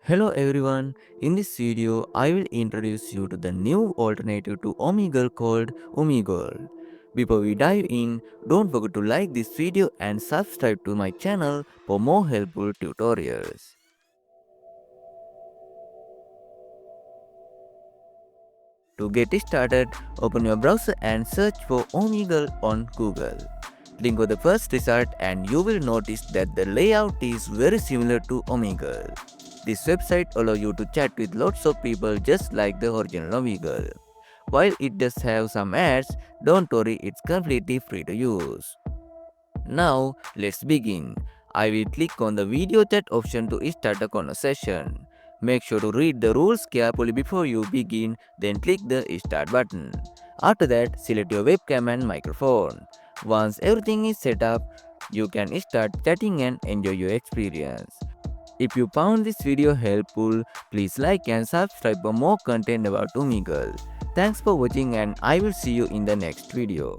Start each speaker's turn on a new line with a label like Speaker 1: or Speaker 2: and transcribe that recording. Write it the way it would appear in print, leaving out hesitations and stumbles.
Speaker 1: Hello everyone, in this video I will introduce you to the new alternative to Omegle called Uhmegle. Before we dive in, don't forget to like this video and subscribe to my channel for more helpful tutorials. To get started, open your browser and search for Omegle on Google. Click on the first result and you will notice that the layout is very similar to Omegle. This website allows you to chat with lots of people just like the original Omegle. While it does have some ads, don't worry, it's completely free to use. Now, let's begin. I will click on the video chat option to start a conversation. Make sure to read the rules carefully before you begin, then click the start button. After that, select your webcam and microphone. Once everything is set up, you can start chatting and enjoy your experience. If you found this video helpful, please like and subscribe for more content about Omegle. Thanks for watching and I will see you in the next video.